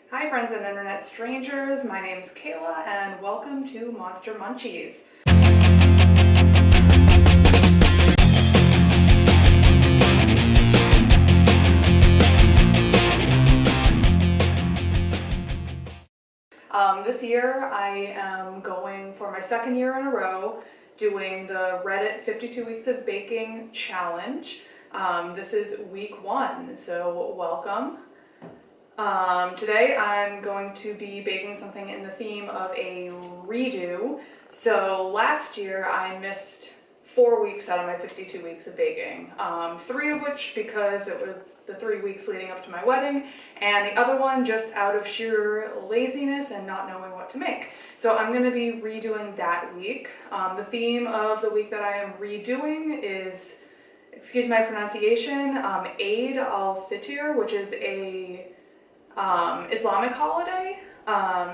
Hi friends and internet strangers, my name's Kayla and welcome to Monster Munchies. This year I am going for my second year in a row doing the Reddit 52 Weeks of Baking Challenge. This is week 1, so welcome. Today I'm going to be baking something in the theme of a redo. So last year I missed 4 weeks out of my 52 weeks of baking, 3 of which because it was the 3 weeks leading up to my wedding, and the other one just out of sheer laziness and not knowing what to make. So I'm going to be redoing that week. The theme of the week that I am redoing is, excuse my pronunciation, Eid al-Fitr, which is a Islamic holiday.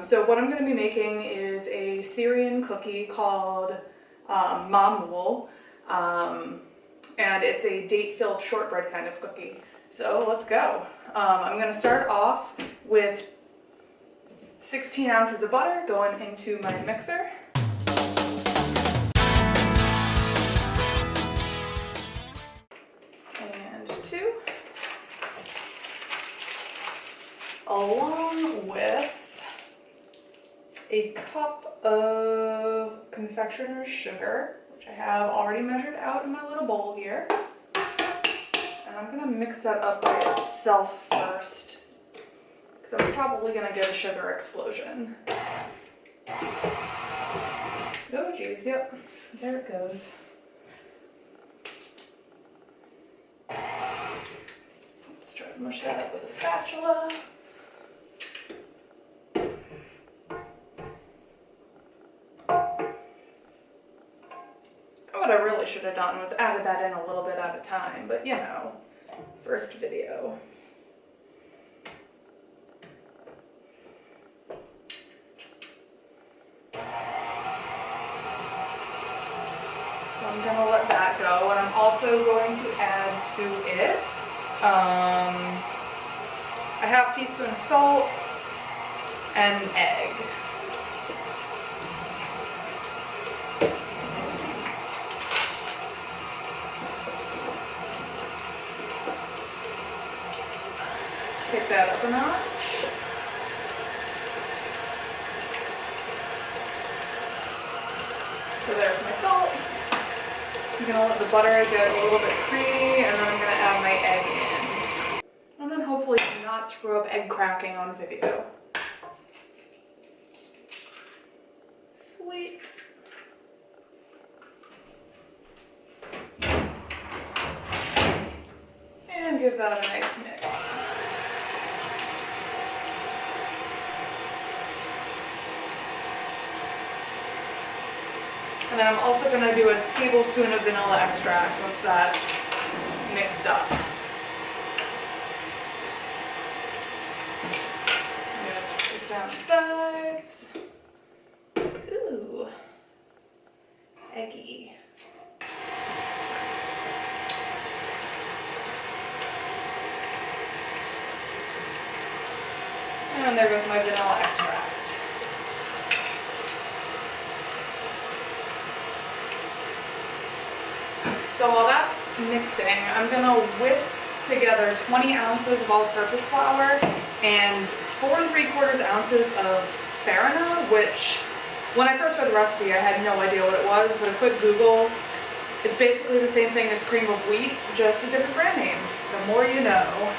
So what I'm going to be making is a Syrian cookie called Mahmoul, and it's a date-filled shortbread kind of cookie. So let's go. I'm going to start off with 16 ounces of butter going into my mixer. And 2. Along with a cup of confectioner's sugar, which I have already measured out in my little bowl here. And I'm gonna mix that up by itself first, because I'm probably gonna get a sugar explosion. Oh geez, yep, there it goes. Let's try to mush that up with a spatula. What I really should have done was added that in a little bit at a time, but you know, first video. So I'm gonna let that go, and I'm also going to add to it a half teaspoon of salt and an egg. Pick that up a notch. So there's my salt. I'm gonna let the butter get a little bit creamy, and then I'm gonna add my egg in. And then hopefully not screw up egg cracking on video. Sweet. And give that a nice mix. And then I'm also going to do a tablespoon of vanilla extract once that's mixed up. I'm going to scrape down the sides. Ooh, eggy. And there goes my vanilla extract. So while that's mixing, I'm going to whisk together 20 ounces of all-purpose flour and 4 3/4 ounces of farina, which when I first read the recipe I had no idea what it was, but a quick Google, it's basically the same thing as cream of wheat, just a different brand name. The more you know.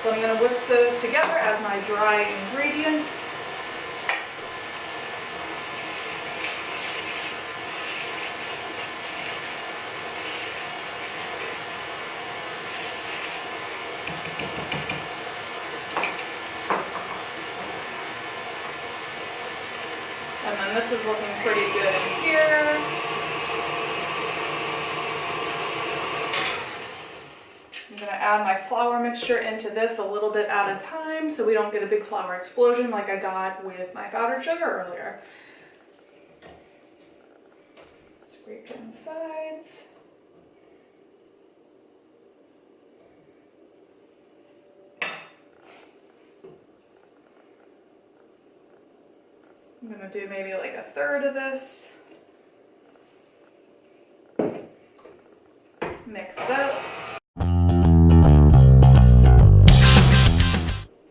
So I'm going to whisk those together as my dry ingredients. And then this is looking pretty good in here. I'm going to add my flour mixture into this a little bit at a time so we don't get a big flour explosion like I got with my powdered sugar earlier. Scrape down the sides. I'm gonna do maybe like a third of this. Mix it up.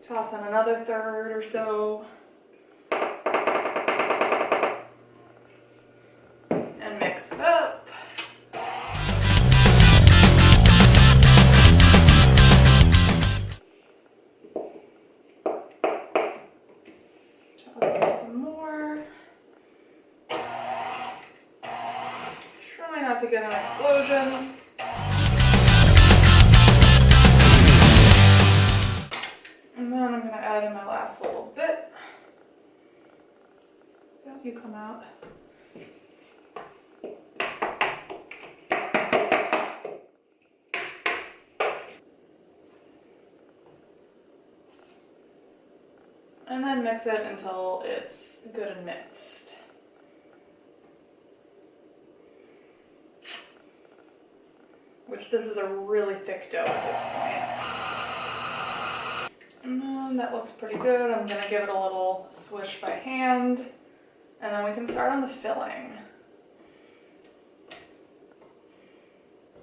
Toss in another third or so. And mix it up. Toss in some more. Try not to get an explosion. And then I'm going to add in my last little bit. Don't you come out. And then mix it until it's good and mixed. Which this is a really thick dough at this point. And that looks pretty good. I'm gonna give it a little swish by hand, and then we can start on the filling.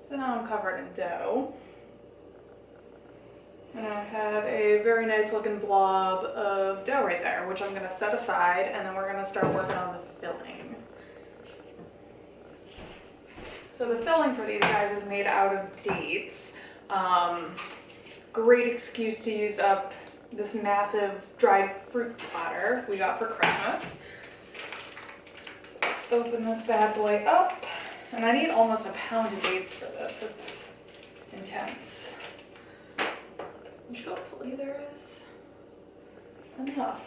So now I'm covered in dough. And I have a very nice looking blob of dough right there, which I'm gonna set aside, and then we're gonna start working on the filling. So the filling for these guys is made out of dates. Great excuse to use up this massive dried fruit platter we got for Christmas. So let's open this bad boy up. And I need almost a pound of dates for this. It's intense. Which hopefully there is enough.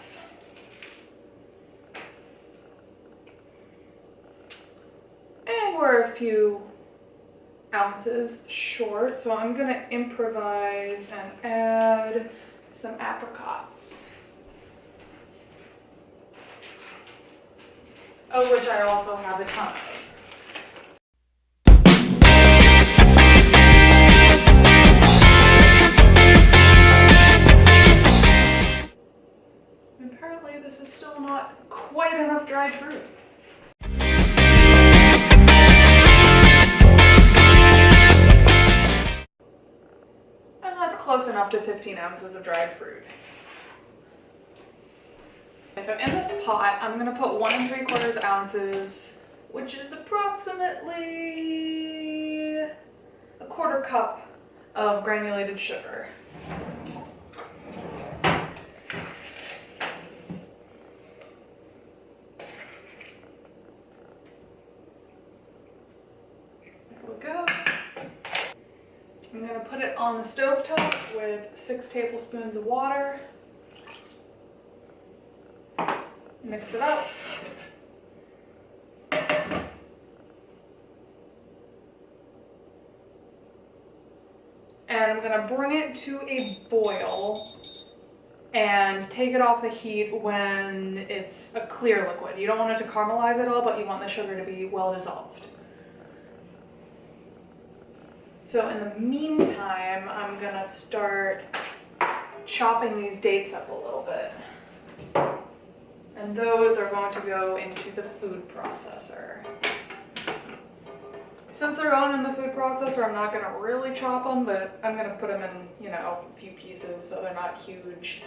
And we're a few ounces short, so I'm gonna improvise and add some apricots. Oh, which I also have a ton of. Apparently this is still not quite enough dried fruit. Close enough to 15 ounces of dried fruit. Okay, so in this pot, I'm going to put 1 3/4 ounces, which is approximately a 1/4 cup of granulated sugar. There we go. I'm going to put it on the stovetop with 6 tablespoons of water. Mix it up. And I'm going to bring it to a boil and take it off the heat when it's a clear liquid. You don't want it to caramelize at all, but you want the sugar to be well dissolved. So in the meantime, I'm gonna start chopping these dates up a little bit. And those are going to go into the food processor. Since they're going in the food processor, I'm not gonna really chop them, but I'm gonna put them in, you know, a few pieces so they're not huge.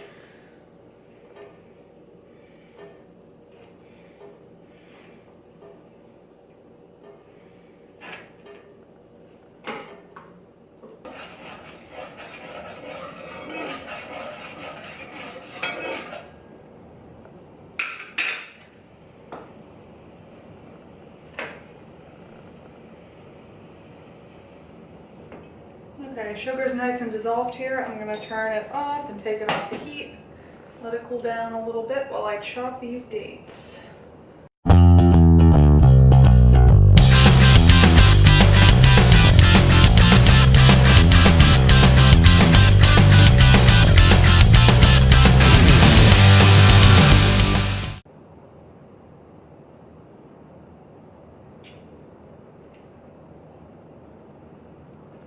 Okay, sugar's nice and dissolved here. I'm going to turn it off and take it off the heat. Let it cool down a little bit while I chop these dates.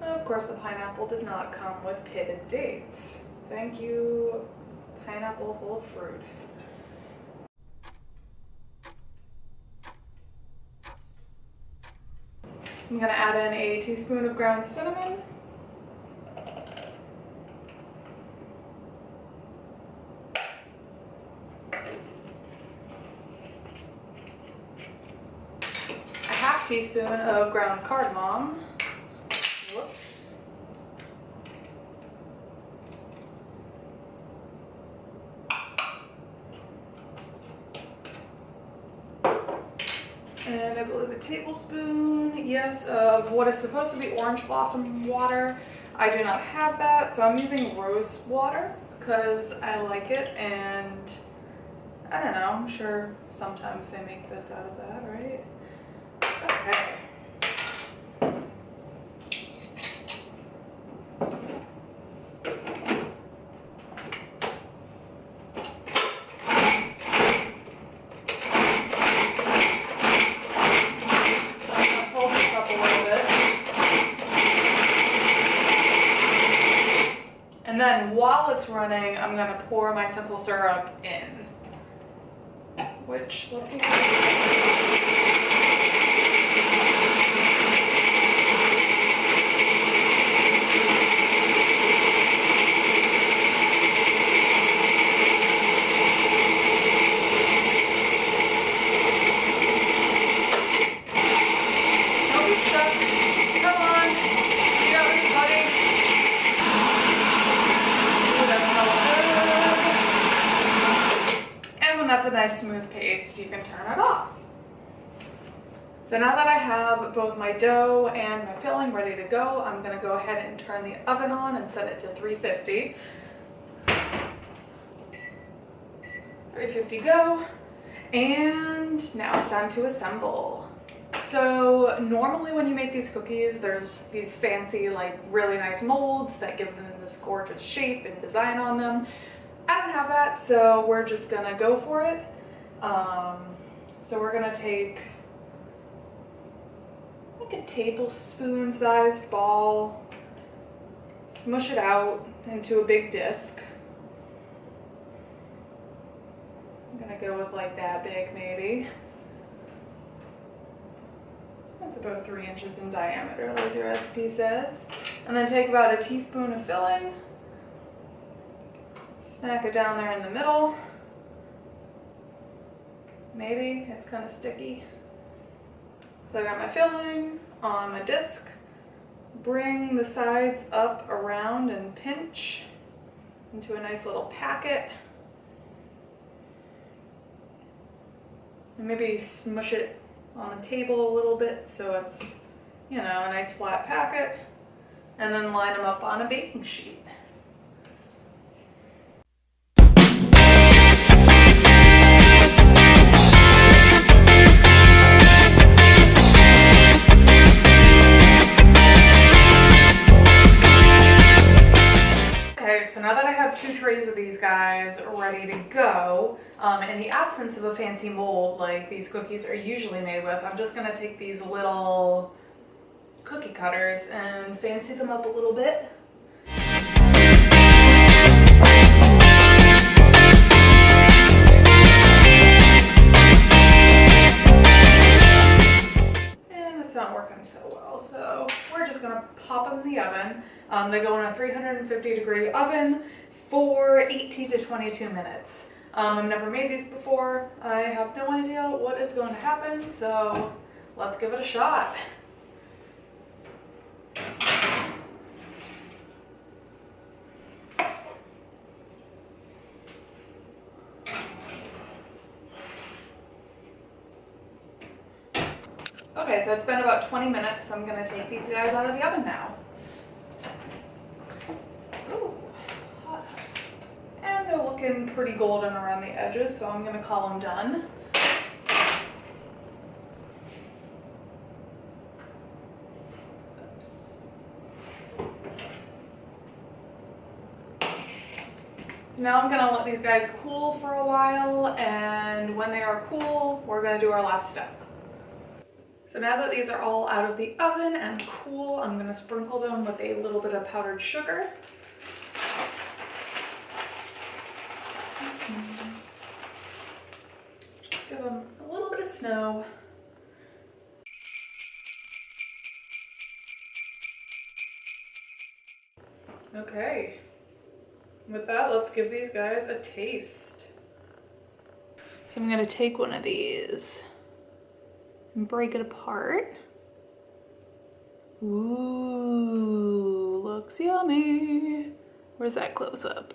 Of course, the pineapple did not come with pitted dates. Thank you, pineapple full of fruit. I'm gonna add in a teaspoon of ground cinnamon. A half teaspoon of ground cardamom. Whoops. And I believe a tablespoon, yes, of what is supposed to be orange blossom water. I do not have that, so I'm using rose water because I like it, and I don't know, I'm sure sometimes they make this out of that, right? Okay. And then while it's running, I'm gonna pour my simple syrup in, which, let's see. Don't be stuck. Come on. You got this, buddy. And when that's a nice smooth paste, you can turn it off. So now that I have both my dough and my filling ready to go, I'm gonna go ahead and turn the oven on and set it to 350. 350 go. And now it's time to assemble. So normally when you make these cookies, there's these fancy, like really nice molds that give them this gorgeous shape and design on them. I don't have that, so we're just gonna go for it. So we're gonna take like a tablespoon sized ball, smush it out into a big disc. I'm gonna go with like that big maybe. That's about 3 inches in diameter, like the recipe says. And then take about a teaspoon of filling, smack it down there in the middle. Maybe, it's kind of sticky. So I got my filling on my disc. Bring the sides up around and pinch into a nice little packet. And maybe smush it on the table a little bit so it's, you know, a nice flat packet, and then line them up on a baking sheet. Okay, so now that I have 2 trays of these guys ready to go, in the absence of a fancy mold like these cookies are usually made with, I'm just gonna take these little cookie cutters and fancy them up a little bit. And it's not working so well, so we're just gonna pop them in the oven. They go in a 350-degree oven for 18 to 22 minutes. I've never made these before. I have no idea what is going to happen, so let's give it a shot. Okay, so it's been about 20 minutes. I'm gonna take these guys out of the oven now. Ooh, hot. And they're looking pretty golden around the edges, so I'm gonna call them done. So now I'm gonna let these guys cool for a while, and when they are cool, we're gonna do our last step. So now that these are all out of the oven and cool, I'm gonna sprinkle them with a little bit of powdered sugar. Just give them a little bit of snow. Okay. With that, let's give these guys a taste. So I'm gonna take one of these and break it apart. Ooh, looks yummy. Where's that close up?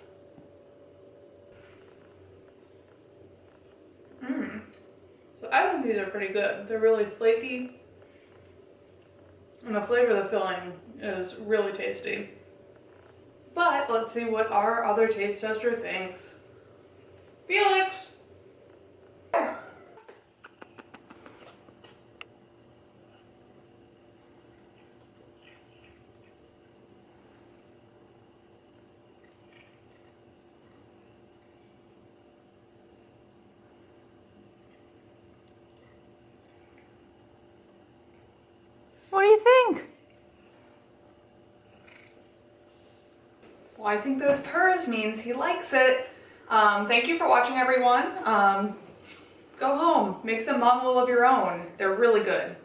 So I think these are pretty good. They're really flaky. And the flavor of the filling is really tasty. But let's see what our other taste tester thinks. Felix! What do you think? Well, I think those purrs means he likes it. Thank you for watching, everyone. Go home, make some Mahmoul of your own. They're really good.